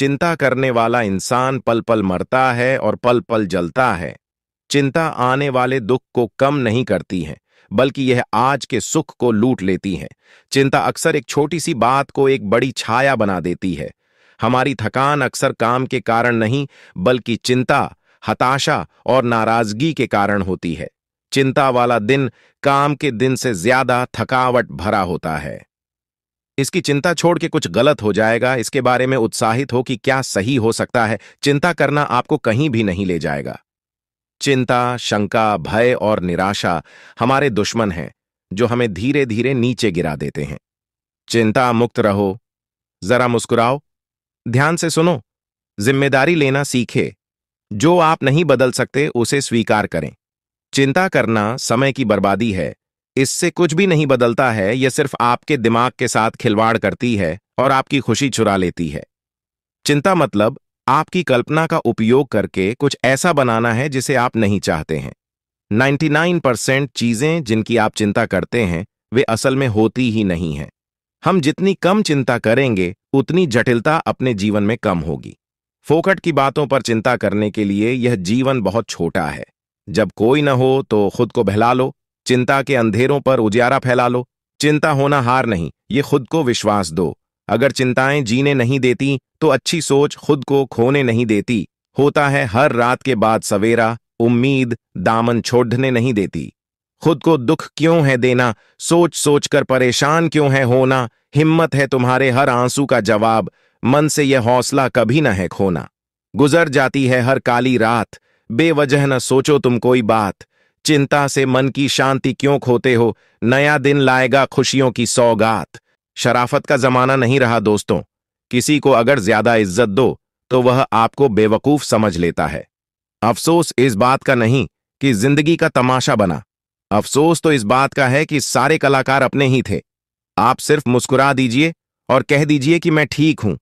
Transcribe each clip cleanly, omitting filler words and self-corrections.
चिंता करने वाला इंसान पल पल मरता है और पल पल जलता है। चिंता आने वाले दुख को कम नहीं करती है, बल्कि यह आज के सुख को लूट लेती है। चिंता अक्सर एक छोटी सी बात को एक बड़ी छाया बना देती है। हमारी थकान अक्सर काम के कारण नहीं, बल्कि चिंता, हताशा और नाराजगी के कारण होती है। चिंता वाला दिन काम के दिन से ज्यादा थकावट भरा होता है। इसकी चिंता छोड़ के कुछ गलत हो जाएगा, इसके बारे में उत्साहित हो कि क्या सही हो सकता है। चिंता करना आपको कहीं भी नहीं ले जाएगा। चिंता, शंका, भय और निराशा हमारे दुश्मन हैं, जो हमें धीरे धीरे नीचे गिरा देते हैं। चिंता मुक्त रहो, जरा मुस्कुराओ, ध्यान से सुनो, जिम्मेदारी लेना सीखे। जो आप नहीं बदल सकते उसे स्वीकार करें। चिंता करना समय की बर्बादी है, इससे कुछ भी नहीं बदलता है। यह सिर्फ आपके दिमाग के साथ खिलवाड़ करती है और आपकी खुशी चुरा लेती है। चिंता मतलब आपकी कल्पना का उपयोग करके कुछ ऐसा बनाना है जिसे आप नहीं चाहते हैं। 99% चीजें जिनकी आप चिंता करते हैं वे असल में होती ही नहीं हैं। हम जितनी कम चिंता करेंगे उतनी जटिलता अपने जीवन में कम होगी। फोकट की बातों पर चिंता करने के लिए यह जीवन बहुत छोटा है। जब कोई न हो तो खुद को बहला लो, चिंता के अंधेरों पर उजियारा फैला लो। चिंता होना हार नहीं, ये खुद को विश्वास दो। अगर चिंताएं जीने नहीं देती तो अच्छी सोच खुद को खोने नहीं देती। होता है हर रात के बाद सवेरा, उम्मीद दामन छोड़ने नहीं देती। खुद को दुख क्यों है देना, सोच सोच कर परेशान क्यों है होना। हिम्मत है तुम्हारे हर आंसू का जवाब, मन से यह हौसला कभी न है खोना। गुजर जाती है हर काली रात, बेवजह न सोचो तुम कोई बात। चिंता से मन की शांति क्यों खोते हो, नया दिन लाएगा खुशियों की सौगात। शराफत का जमाना नहीं रहा दोस्तों, किसी को अगर ज्यादा इज्जत दो तो वह आपको बेवकूफ समझ लेता है। अफसोस इस बात का नहीं कि जिंदगी का तमाशा बना, अफसोस तो इस बात का है कि सारे कलाकार अपने ही थे। आप सिर्फ मुस्कुरा दीजिए और कह दीजिए कि मैं ठीक हूं,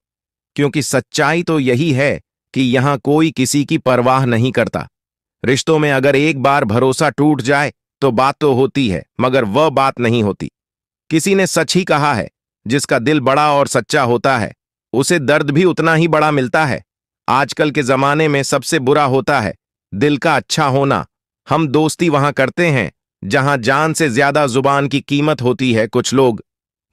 क्योंकि सच्चाई तो यही है कि यहां कोई किसी की परवाह नहीं करता। रिश्तों में अगर एक बार भरोसा टूट जाए तो बात तो होती है, मगर वह बात नहीं होती। किसी ने सच ही कहा है, जिसका दिल बड़ा और सच्चा होता है उसे दर्द भी उतना ही बड़ा मिलता है। आजकल के जमाने में सबसे बुरा होता है दिल का अच्छा होना। हम दोस्ती वहां करते हैं जहां जान से ज्यादा जुबान की कीमत होती है। कुछ लोग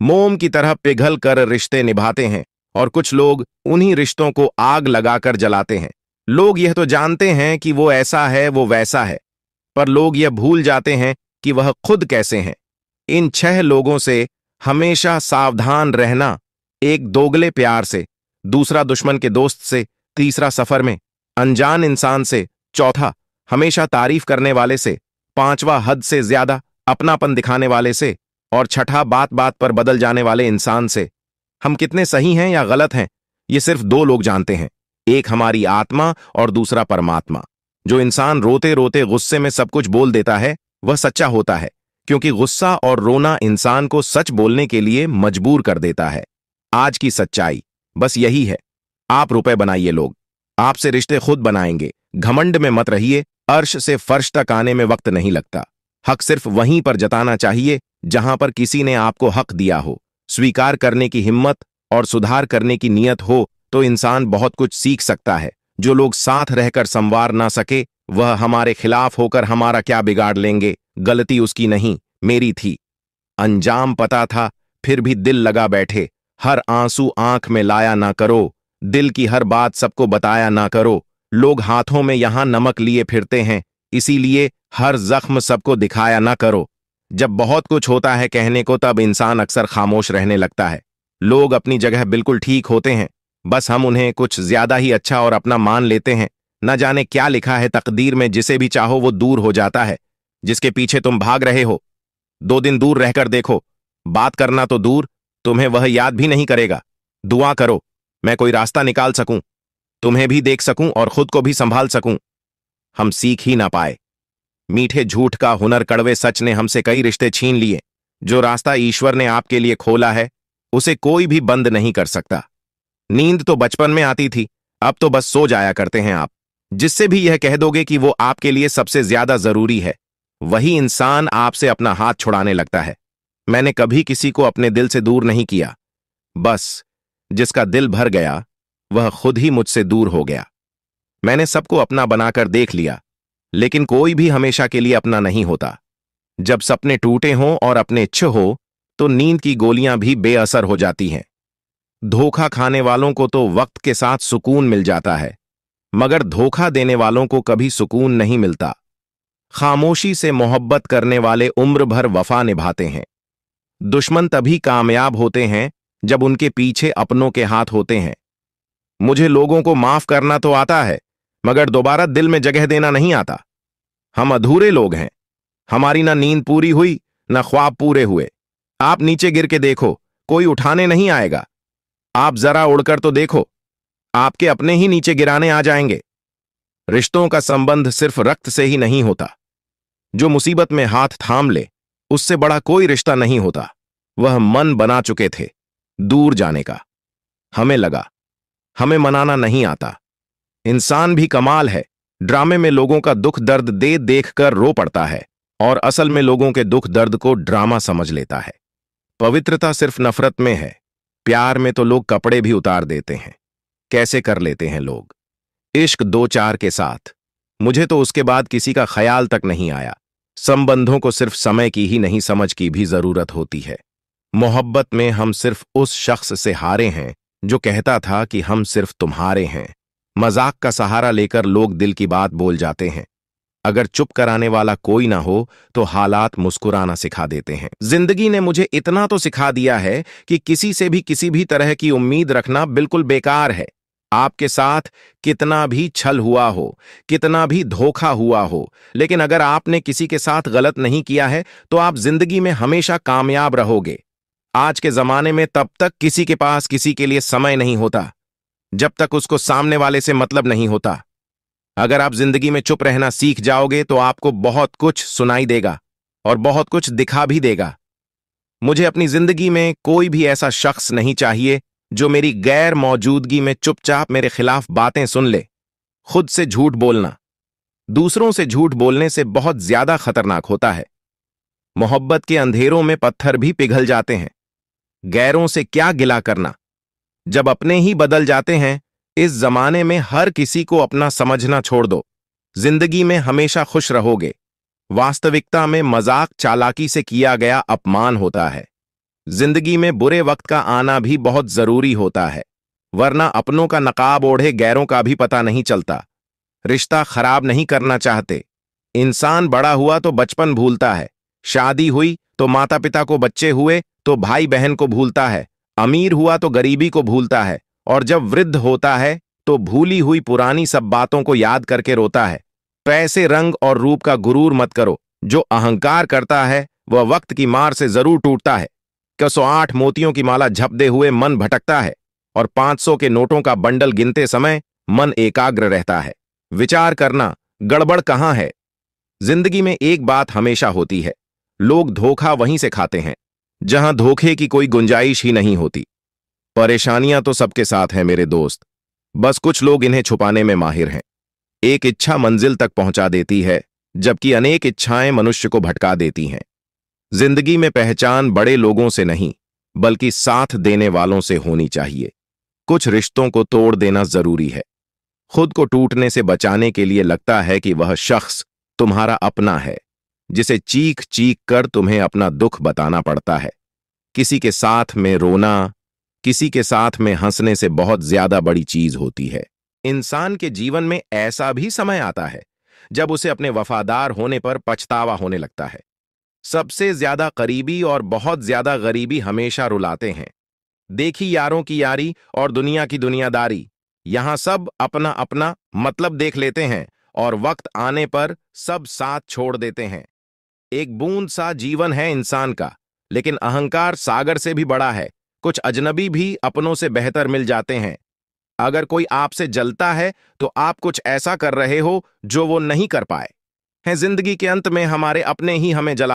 मोम की तरह पिघल कर रिश्ते निभाते हैं और कुछ लोग उन्हीं रिश्तों को आग लगाकर जलाते हैं। लोग यह तो जानते हैं कि वो ऐसा है वो वैसा है, पर लोग यह भूल जाते हैं कि वह खुद कैसे हैं। इन 6 लोगों से हमेशा सावधान रहना। एक दोगले प्यार से, दूसरा दुश्मन के दोस्त से, तीसरा सफर में अनजान इंसान से, चौथा हमेशा तारीफ करने वाले से, पांचवा हद से ज्यादा अपनापन दिखाने वाले से, और छठा बात बात पर बदल जाने वाले इंसान से। हम कितने सही हैं या गलत हैं ये सिर्फ 2 लोग जानते हैं, एक हमारी आत्मा और दूसरा परमात्मा। जो इंसान रोते रोते गुस्से में सब कुछ बोल देता है वह सच्चा होता है, क्योंकि गुस्सा और रोना इंसान को सच बोलने के लिए मजबूर कर देता है। आज की सच्चाई बस यही है, आप रुपए बनाइए, लोग आपसे रिश्ते खुद बनाएंगे। घमंड में मत रहिए, अर्श से फर्श तक आने में वक्त नहीं लगता। हक सिर्फ वहीं पर जताना चाहिए जहां पर किसी ने आपको हक दिया हो। स्वीकार करने की हिम्मत और सुधार करने की नीयत हो तो इंसान बहुत कुछ सीख सकता है। जो लोग साथ रहकर संवार ना सके वह हमारे खिलाफ होकर हमारा क्या बिगाड़ लेंगे। गलती उसकी नहीं, मेरी थी। अंजाम पता था फिर भी दिल लगा बैठे। हर आंसू आंख में लाया ना करो, दिल की हर बात सबको बताया ना करो। लोग हाथों में यहां नमक लिए फिरते हैं, इसीलिए हर जख्म सबको दिखाया ना करो। जब बहुत कुछ होता है कहने को तब इंसान अक्सर खामोश रहने लगता है। लोग अपनी जगह बिल्कुल ठीक होते हैं, बस हम उन्हें कुछ ज्यादा ही अच्छा और अपना मान लेते हैं। न जाने क्या लिखा है तकदीर में, जिसे भी चाहो वो दूर हो जाता है। जिसके पीछे तुम भाग रहे हो 2 दिन दूर रहकर देखो, बात करना तो दूर तुम्हें वह याद भी नहीं करेगा। दुआ करो मैं कोई रास्ता निकाल सकूं, तुम्हें भी देख सकूं और खुद को भी संभाल सकूं। हम सीख ही ना पाए। मीठे झूठ का हुनर, कड़वे सच ने हमसे कई रिश्ते छीन लिए। जो रास्ता ईश्वर ने आपके लिए खोला है उसे कोई भी बंद नहीं कर सकता। नींद तो बचपन में आती थी, अब तो बस सो जाया करते हैं आप। जिससे भी यह कह दोगे कि वो आपके लिए सबसे ज्यादा जरूरी है, वही इंसान आपसे अपना हाथ छुड़ाने लगता है। मैंने कभी किसी को अपने दिल से दूर नहीं किया, बस जिसका दिल भर गया वह खुद ही मुझसे दूर हो गया। मैंने सबको अपना बनाकर देख लिया, लेकिन कोई भी हमेशा के लिए अपना नहीं होता। जब सपने टूटे हों और अपने इच्छा हो, तो नींद की गोलियां भी बेअसर हो जाती हैं। धोखा खाने वालों को तो वक्त के साथ सुकून मिल जाता है, मगर धोखा देने वालों को कभी सुकून नहीं मिलता। खामोशी से मोहब्बत करने वाले उम्र भर वफा निभाते हैं। दुश्मन तभी कामयाब होते हैं जब उनके पीछे अपनों के हाथ होते हैं। मुझे लोगों को माफ करना तो आता है, मगर दोबारा दिल में जगह देना नहीं आता। हम अधूरे लोग हैं। हमारी ना नींद पूरी हुई, ना ख्वाब पूरे हुए। आप नीचे गिर के देखो, कोई उठाने नहीं आएगा। आप जरा उड़कर तो देखो, आपके अपने ही नीचे गिराने आ जाएंगे। रिश्तों का संबंध सिर्फ रक्त से ही नहीं होता। जो मुसीबत में हाथ थाम ले, उससे बड़ा कोई रिश्ता नहीं होता। वह मन बना चुके थे दूर जाने का। हमें लगा हमें मनाना नहीं आता। इंसान भी कमाल है। ड्रामे में लोगों का दुख दर्द दे देखकर रो पड़ता है, और असल में लोगों के दुख दर्द को ड्रामा समझ लेता है। पवित्रता सिर्फ नफरत में है। प्यार में तो लोग कपड़े भी उतार देते हैं। कैसे कर लेते हैं लोग इश्क दो चार के साथ। मुझे तो उसके बाद किसी का ख्याल तक नहीं आया। संबंधों को सिर्फ समय की ही नहीं, समझ की भी जरूरत होती है। मोहब्बत में हम सिर्फ उस शख्स से हारे हैं जो कहता था कि हम सिर्फ तुम्हारे हैं। मजाक का सहारा लेकर लोग दिल की बात बोल जाते हैं। अगर चुप कराने वाला कोई ना हो तो हालात मुस्कुराना सिखा देते हैं। जिंदगी ने मुझे इतना तो सिखा दिया है कि किसी से भी किसी भी तरह की उम्मीद रखना बिल्कुल बेकार है। आपके साथ कितना भी छल हुआ हो, कितना भी धोखा हुआ हो, लेकिन अगर आपने किसी के साथ गलत नहीं किया है तो आप जिंदगी में हमेशा कामयाब रहोगे। आज के जमाने में तब तक किसी के पास किसी के लिए समय नहीं होता जब तक उसको सामने वाले से मतलब नहीं होता। अगर आप जिंदगी में चुप रहना सीख जाओगे तो आपको बहुत कुछ सुनाई देगा और बहुत कुछ दिखा भी देगा। मुझे अपनी जिंदगी में कोई भी ऐसा शख्स नहीं चाहिए जो मेरी गैर मौजूदगी में चुपचाप मेरे खिलाफ बातें सुन ले। खुद से झूठ बोलना दूसरों से झूठ बोलने से बहुत ज्यादा खतरनाक होता है। मोहब्बत के अंधेरों में पत्थर भी पिघल जाते हैं। गैरों से क्या गिला करना जब अपने ही बदल जाते हैं। इस जमाने में हर किसी को अपना समझना छोड़ दो। जिंदगी में हमेशा खुश रहोगे। वास्तविकता में मजाक चालाकी से किया गया अपमान होता है। जिंदगी में बुरे वक्त का आना भी बहुत जरूरी होता है, वरना अपनों का नकाब ओढ़े गैरों का भी पता नहीं चलता। रिश्ता खराब नहीं करना चाहते। इंसान बड़ा हुआ तो बचपन भूलता है, शादी हुई तो माता पिता को बच्चे हुए तो भाई बहन को भूलता है, अमीर हुआ तो गरीबी को भूलता है, और जब वृद्ध होता है तो भूली हुई पुरानी सब बातों को याद करके रोता है। पैसे, रंग और रूप का गुरूर मत करो। जो अहंकार करता है वह वक्त की मार से जरूर टूटता है। 108 मोतियों की माला झपदे हुए मन भटकता है, और 500 के नोटों का बंडल गिनते समय मन एकाग्र रहता है। विचार करना गड़बड़ कहां है। जिंदगी में एक बात हमेशा होती है, लोग धोखा वहीं से खाते हैं जहां धोखे की कोई गुंजाइश ही नहीं होती। परेशानियां तो सबके साथ हैं मेरे दोस्त, बस कुछ लोग इन्हें छुपाने में माहिर हैं। एक इच्छा मंजिल तक पहुंचा देती है, जबकि अनेक इच्छाएं मनुष्य को भटका देती हैं। जिंदगी में पहचान बड़े लोगों से नहीं, बल्कि साथ देने वालों से होनी चाहिए। कुछ रिश्तों को तोड़ देना जरूरी है। खुद को टूटने से बचाने के लिए लगता है कि वह शख्स तुम्हारा अपना है, जिसे चीख चीख कर तुम्हें अपना दुख बताना पड़ता है। किसी के साथ में रोना, किसी के साथ में हंसने से बहुत ज्यादा बड़ी चीज होती है। इंसान के जीवन में ऐसा भी समय आता है जब उसे अपने वफादार होने पर पछतावा होने लगता है। सबसे ज्यादा करीबी और बहुत ज्यादा गरीबी हमेशा रुलाते हैं। देखी यारों की यारी और दुनिया की दुनियादारी, यहां सब अपना अपना मतलब देख लेते हैं और वक्त आने पर सब साथ छोड़ देते हैं। एक बूंद सा जीवन है इंसान का, लेकिन अहंकार सागर से भी बड़ा है। कुछ अजनबी भी अपनों से बेहतर मिल जाते हैं। अगर कोई आपसे जलता है तो आप कुछ ऐसा कर रहे हो जो वो नहीं कर पाए हैं। जिंदगी के अंत में हमारे अपने ही हमें जला